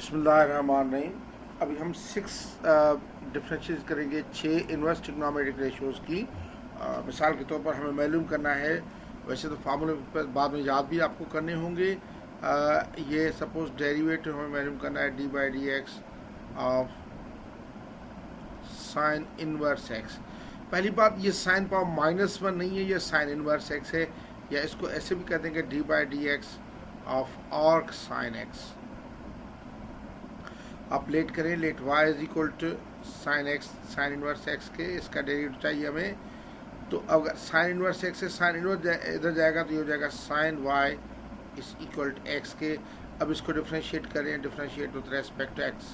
बिस्मिल्लाहिर्रहमानिर्रहीम। अभी हम 6 डिफरेंशिएट करेंगे 6 इन्वर्स ट्रिग्नोमेट्रिक रेशियोज़ की। मिसाल के तौर पर हमें मालूम करना है, वैसे तो फार्मूले पर बाद में याद भी आपको करने होंगे। ये सपोज डेरिवेटिव हमें मालूम करना है d by d x of sine inverse x. पहली बात, ये साइन पावर -1 नहीं है, ये साइन इनवर्स एक्स है, या इसको ऐसे भी कहते हैं कि d by d x of arc sine x. आप लेट करें, let y is equal to sine x, sine inverse x के, इसका डेरिवेटिव चाहिए हमें। तो अगर साइन इनवर्स एक्स से साइन इनवर्स इधर जाएगा तो ये हो जाएगा sine y is equal to x के। अब इसको डिफ्रेंशिएट करें, differentiate with respect to x.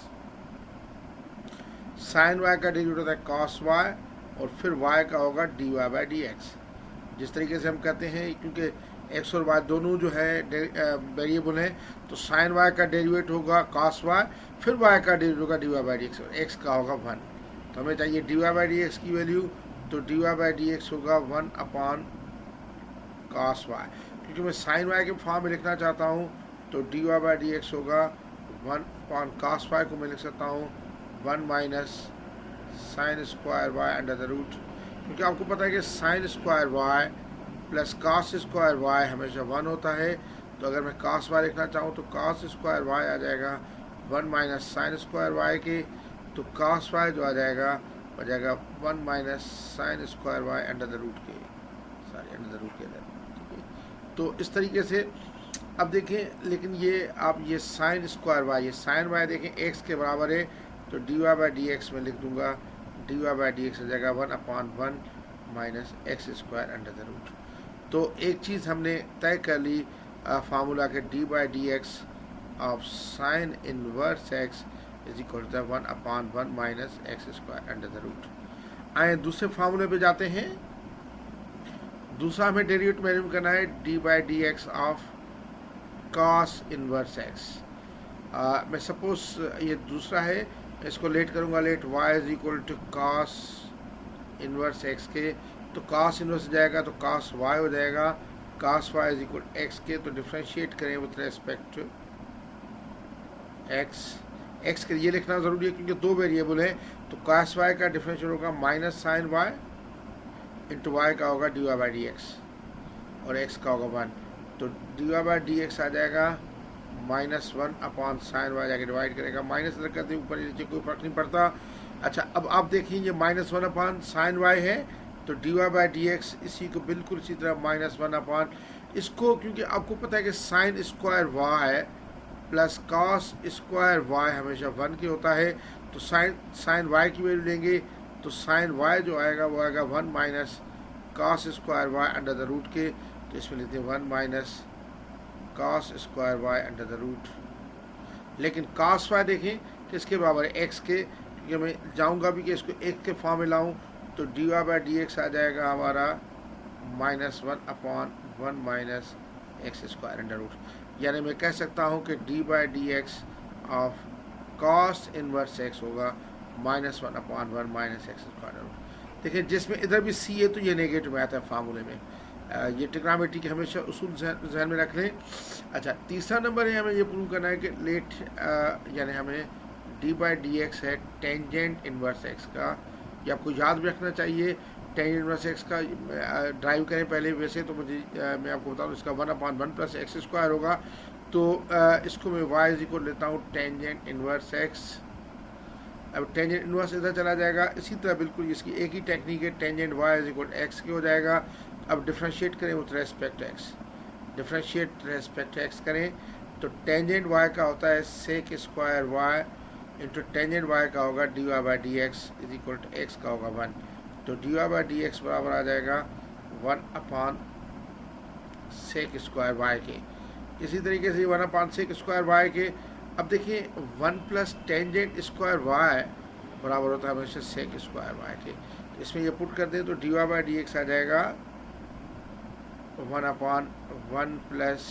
Sine y का डेरिवेटिव होता है कॉस वाई, और फिर वाई का होगा d y by d x. जिस तरीके से हम कहते हैं, क्योंकि एक्स और वाई दोनों जो है वेरिएबल हैं, तो साइन वाई का डेरिवेटिव होगा कॉस वाई, फिर वाई का डेरिवेटिव होगा d y by d x, और एक्स का होगा 1। तो हमें चाहिए d y by d x की वैल्यू, तो d y by d x होगा 1 अपॉन कॉस वाई। क्योंकि मैं साइन वाई के फॉर्म में लिखना चाहता हूँ, तो d y by d x होगा 1 अपॉन कॉस वाई को मैं लिख सकता हूँ 1 minus sine square y under the root. क्योंकि आपको पता है कि sine square y plus cos square y हमेशा 1 होता है। तो अगर मैं कॉस वाई लिखना चाहूँ तो कॉस स्क्वायर वाई आ जाएगा 1 माइनस साइन स्क्वायर वाई के, तो कॉस वाई जो आ जाएगा हो जाएगा 1 minus sine square y under the root के, सॉरी अंडर द रूट के अंदर, ठीक है। तो इस तरीके से अब देखें, लेकिन ये आप ये साइन स्क्वायर वाई, ये साइन वाई देखें एक्स के बराबर है, तो d y by d x में लिख दूंगा, d y by d x हो जाएगा 1 upon 1 minus x square under the root. तो एक चीज़ हमने तय कर ली फार्मूला के d by d x of sine inverse x is equal to 1 upon 1 minus x square under the root. आए दूसरे फार्मूले पे जाते हैं। दूसरा हमें डेरिवेटिव मालूम करना है d by d x of cos inverse x. मैं सपोज ये दूसरा है, इसको लेट करूँगा, let y is equal to cos inverse x के, तो कॉस इनवर्स जाएगा तो कॉस वाई हो जाएगा, cos y is equal x के। तो डिफ्रेंशिएट करें with respect to x. X के लिए लिखना ज़रूरी है क्योंकि दो वेरिएबल है, तो कॉस वाई का डिफ्रेंशिएट होगा minus sine y into y का होगा d y by d x, और एक्स का होगा 1। तो d y by d x आ जाएगा -1 अपॉन साइन वाई, जाके डिवाइड करेगा, माइनस अगर करते ऊपर नीचे कोई फर्क नहीं पड़ता। अच्छा, अब आप देखिए ये -1 अपॉन साइन वाई है, तो d y by d x इसी को बिल्कुल इसी तरह -1 अपॉन इसको, क्योंकि आपको पता है कि sine square y plus cos square y हमेशा 1 के होता है। तो साइन वाई की वैल्यू लेंगे, तो साइन वाई जो आएगा वो आएगा 1 minus cos square y under the root के। तो इसमें लेते हैं 1 minus cos square y under the root. लेकिन कॉस वाई देखें किसके बराबर है, एक्स के, क्योंकि मैं जाऊंगा भी कि इसको एक के फॉर्म में लाऊं, तो d y by d x आ जाएगा हमारा -1 upon 1 minus x square under root. यानी मैं कह सकता हूं कि d by d x of cos inverse x होगा -1 upon 1 minus x square root. देखिए, जिसमें इधर भी सी है तो ये नेगेटिव में आता है फार्मूले में। ये ट्रिग्नोमेट्री के हमेशा उसूल जहन में रख लें। अच्छा, तीसरा नंबर है, हमें ये प्रूव करना है कि लेट यानी हमें डी बाई डी एक्स है टेंजेंट इनवर्स एक्स का। ये आपको याद भी रखना चाहिए, टेंजेंट इनवर्स एक्स का ड्राइव करें पहले। वैसे तो मुझे मैं आपको बता दूँ, इसका 1 अपॉन 1 प्लस एक्स स्क्वायर होगा। तो इसको मैं वाई इज इक्वल लेता हूँ टेंजेंट इनवर्स एक्स। अब टेंजेंट इनवर्स इधर चला जाएगा, इसी तरह बिल्कुल इसकी एक ही टेक्निक है, tangent y is equal x के हो जाएगा। अब डिफ्रेंशिएट करें with respect x, differentiate respect x करें, तो टेंजेंट वाई का होता है sec square y into tangent y का होगा d y by d x is equal to x का होगा 1। तो d y by d x बराबर आ जाएगा 1 अपॉन सेक स्क्वायर वाई के। इसी तरीके से 1 अपॉन सेक स्क्वायर वाई के। अब देखिए 1 प्लस टेंजेंट स्क्वायर वाई बराबर होता है हमेशा सेक स्क्वायर वाई के। तो इसमें ये पुट कर दें तो d y by d x आ जाएगा 1 upon 1 plus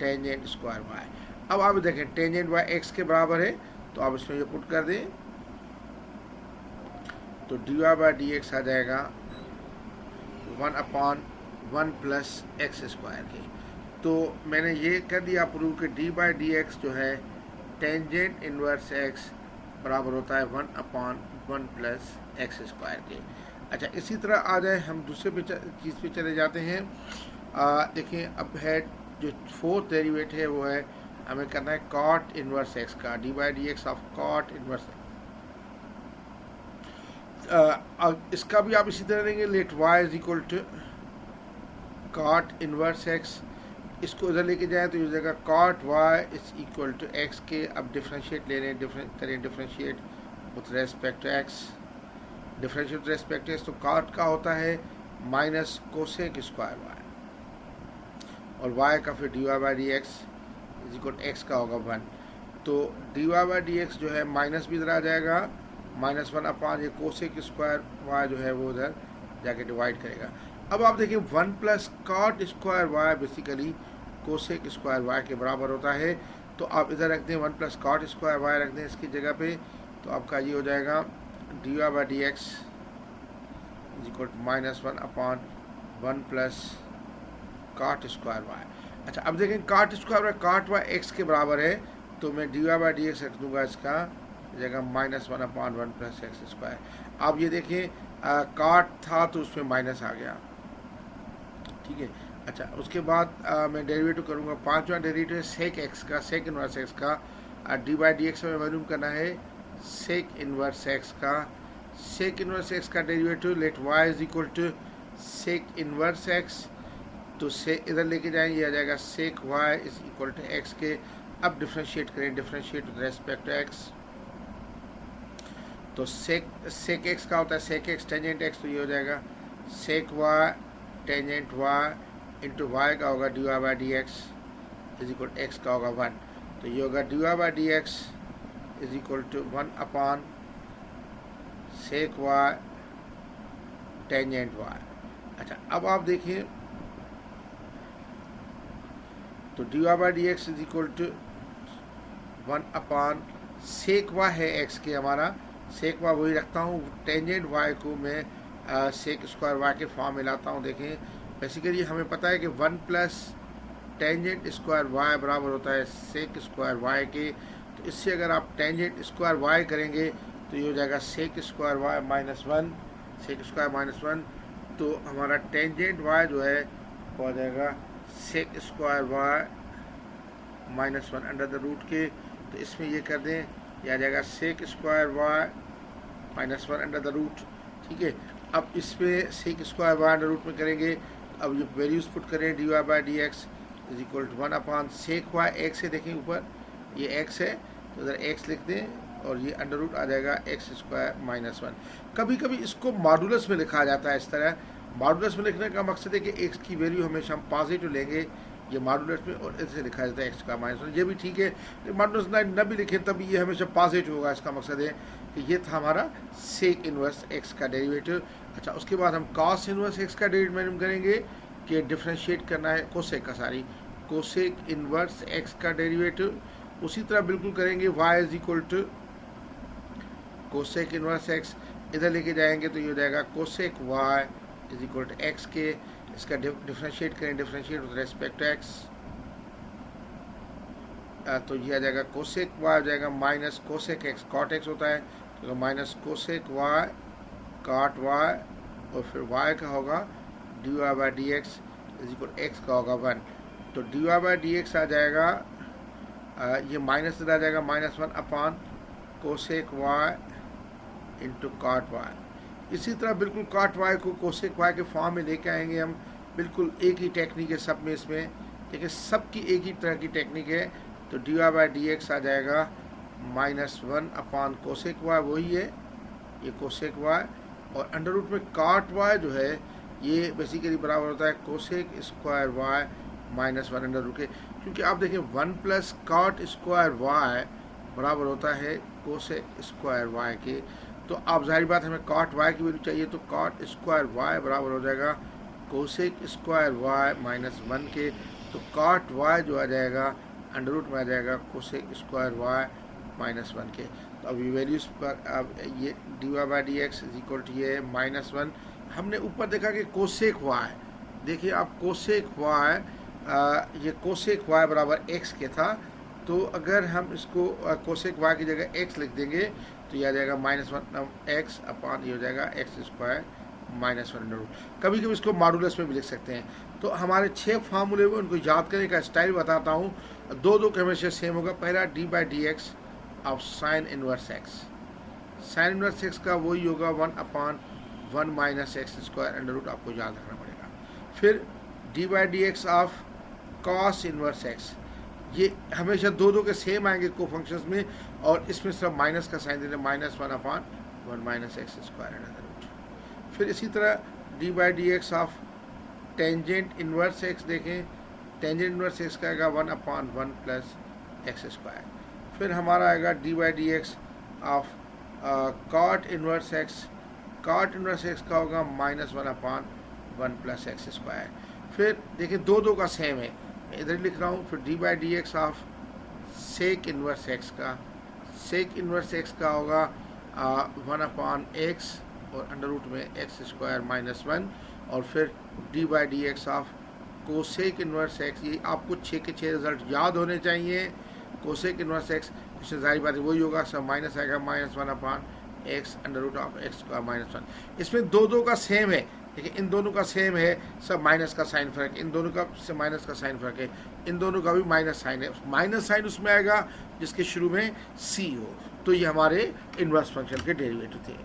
tangent square y. अब आप देखें टेंजेंट वाई एक्स के बराबर है, तो आप इसमें ये पुट कर दें, तो d y by d x आ जाएगा 1 अपॉन 1 प्लस एक्स स्क्वायर के। तो मैंने ये कर दिया प्रूव कि डी बाई डी एक्स जो है टेंजेंट इनवर्स एक्स बराबर होता है 1/1 प्लस एक्स स्क्वायर के। अच्छा, इसी तरह आ जाए हम दूसरे चीज़ पे चले जाते हैं। देखिए अब है जो फोर्थ डेरिवेटिव है वो है हमें करना है कॉट इनवर्स एक्स का, d by d x of cot inverse. इसका भी आप इसी तरह लेंगे, let y is equal to cot inverse x. इसको इधर लेके जाएं तो ये हो जाएगा cot y is equal to x के। अब डिफ्रेंशिएट ले लें, करें differentiate with respect to x, differentiate with respect to x. तो कॉट का होता है माइनस कोसेक स्क्वायर वाई, और वाई का फिर d y by d x is equal x का होगा 1। तो d y by d x जो है माइनस भी इधर आ जाएगा, -1/, ये कोसेक स्क्वायर वाई जो है वो उधर जाके डिवाइड करेगा। अब आप देखिए 1 plus cot square y basically cosec square y के बराबर होता है। तो आप इधर रख दें 1 प्लस कॉट स्क्वायर वाई रख दें इसकी जगह पे, तो आपका ये हो जाएगा d y by d x is equal -1/1 plus cot square y. अच्छा, अब देखें cot square y cot y x के बराबर है, तो मैं d y by d x रख दूँगा इसका जगह -1/1 प्लस एक्स स्क्वायर। अब ये देखें कॉट था तो उसमें माइनस आ गया, ठीक है। अच्छा, उसके बाद मैं डेरिवेटिव करूँगा, पांचवा डेरिवेटिव है सेक एक्स का, सेक इनवर्स एक्स का। डी बाई डी एक्स में मालूम करना है सेक इनवर्स एक्स का। सेक इनवर्स एक्स का derivative let y is equal to sec inverse x, तो से इधर लेके जाएंगे, ये आ जाएगा sec y is equal to x के। अब डिफ्रेंशिएट करें, differentiate with respect to x. तो सेक एक्स का होता है सेक एक्स टेंजेंट एक्स, तो ये हो जाएगा sec y tangent y into y का होगा d y by d x is equal x का होगा 1। तो ये होगा d y by d x is equal to 1/, sec y tangent y. अच्छा, अब आप देखिए तो d y by d x is equal to 1/, sec y है एक्स के हमारा, सेक वाई वही रखता हूँ, टेंजेंट वाई को मैं सेक स्क्वायर वाई के फॉर्म में लाता हूँ। देखें बेसिकली हमें पता है कि 1 प्लस टेंजेंट स्क्वायर वाई बराबर होता है सेक स्क्वायर वाई के। तो इससे अगर आप टेंजेंट स्क्वायर वाई करेंगे तो ये हो जाएगा sec square y -1, sec square -1। तो हमारा टेंजेंट वाई जो है वो आ जाएगा sec square y -1 under the root के। तो इसमें ये कर दें, ये आ जाएगा sec square y -1 under the root, ठीक है। अब इस पर sec square y under root में करेंगे, अब ये वैल्यूज पुट करें, d y by d x is equal to 1/, sec y x है, देखें ऊपर ये एक्स है तो इधर एक्स लिख दें, और ये अंडर रूट आ जाएगा एक्स स्क्वायर -1। कभी कभी इसको मॉडुलस में लिखा जाता है इस तरह। मॉडुलस में लिखने का मकसद है कि एक्स की वैल्यू हमेशा हम पॉजिटिव लेंगे, ये मॉडुलस में, और ऐसे लिखा जाता है एक्स का -1। ये भी ठीक है, लेकिन मॉडुलस न भी लिखें तब ये हमेशा पॉजिटिव होगा। इसका मकसद है कि ये था हमारा सेक इनवर्स एक्स का डेरिवेटिव। अच्छा, उसके बाद हम कॉस इनवर्स एक्स का डेरिवेटिव मालूम करेंगे कि डिफ्रेंशिएट करना है कोसेक का, कोसेक इनवर्स एक्स का डेरिवेटिव उसी तरह बिल्कुल करेंगे। Y is equal to cosec inverse x, इधर लेके जाएंगे तो ये हो जाएगा cosec y is equal to x के। इसका डिफ्रेंशिएट करें, differentiate with respect to x, तो ये आ जाएगा कोसेक वाई हो जाएगा minus cosec x, cot x होता है तो minus cosec y cot y, और फिर वाई का होगा d y by d x is equal x का होगा 1। तो d y by d x आ जाएगा, ये माइनस आ जाएगा -1/, cosec y into cot y. इसी तरह बिल्कुल कॉट वाई को कोसेक वाई के फॉर्म में लेके आएंगे हम, बिल्कुल एक ही टेक्निक है सब में इसमें, देखिए सबकी एक ही तरह की टेक्निक है। तो d y by d x आ जाएगा -1/, कोसेक वाई वही है, ये कोसेक वाई, और अंडर रूट में कॉट वाई जो है ये बेसिकली बराबर होता है cosec square y -1 under root के। क्योंकि आप देखें 1 प्लस कॉट स्क्वायर वाई बराबर होता है कोसेक स्क्वायर वाई के। तो आप जाहिर बात हमें कॉट वाई की वैल्यू चाहिए, तो कॉट स्क्वायर वाई बराबर हो जाएगा कोसेक स्क्वायर वाई -1 के। तो कॉट वाई जो आ जाएगा अंडर रूट में आ जाएगा कोसेक स्क्वायर वाई -1 के। तो अब ये वैल्यूज पर अब ये d y by d x is equal to ये -1। हमने ऊपर देखा कि कोसेक वाई, देखिए आप कोसेक वाई, ये कोसेक वाई बराबर एक्स के था, तो अगर हम इसको कोसेक वाई की जगह एक्स लिख देंगे तो यह आ जाएगा -1 एक्स अपॉन ये हो जाएगा एक्स स्क्वायर -1 कभी कभी इसको मॉडुलस में भी लिख सकते हैं। तो हमारे 6 फार्मूले में उनको याद करने का स्टाइल बताता हूँ। दो के हमेशा सेम होगा। पहला d/dx of sine inverse x, sine inverse x का वही होगा 1/1 - एक्स स्क्वायर √ आपको याद रखना पड़ेगा। फिर d/dx of cos inverse x, ये हमेशा दो के सेम आएंगे को फंक्शंस में, और इसमें सब माइनस का साइन देना -1/1 - एक्स स्क्वायर √ फिर इसी तरह d/dx of tangent inverse x, देखें टेंजेंट इनवर्स एक्स का आएगा 1/1 + एक्स स्क्वायर। फिर हमारा आएगा d/dx ऑफ cot inverse x, cot inverse x का होगा -1/1 + एक्स स्क्वायर। फिर देखिए दो का सेम है, इधर लिख रहा हूँ। फिर d/dx of sec inverse x का, सेक इनवर्स एक्स का होगा 1/x और √ में एक्स स्क्वायर -1। और फिर d/dx of cosec inverse x, ये आपको 6 के 6 रिजल्ट याद होने चाहिए। कोसेक इनवर्स एक्स, इसमें जाहिर बात है वही होगा, सब माइनस आएगा -1/x √ एक्स स्क्वायर -1। इसमें दो का सेम है, देखिए इन दोनों का सेम है, सब माइनस का साइन फर्क, इन दोनों का से माइनस का साइन फर्क है, इन दोनों का भी माइनस साइन है। माइनस साइन उसमें आएगा जिसके शुरू में c हो। तो ये हमारे इनवर्स फंक्शन के डेरिवेटिव थे।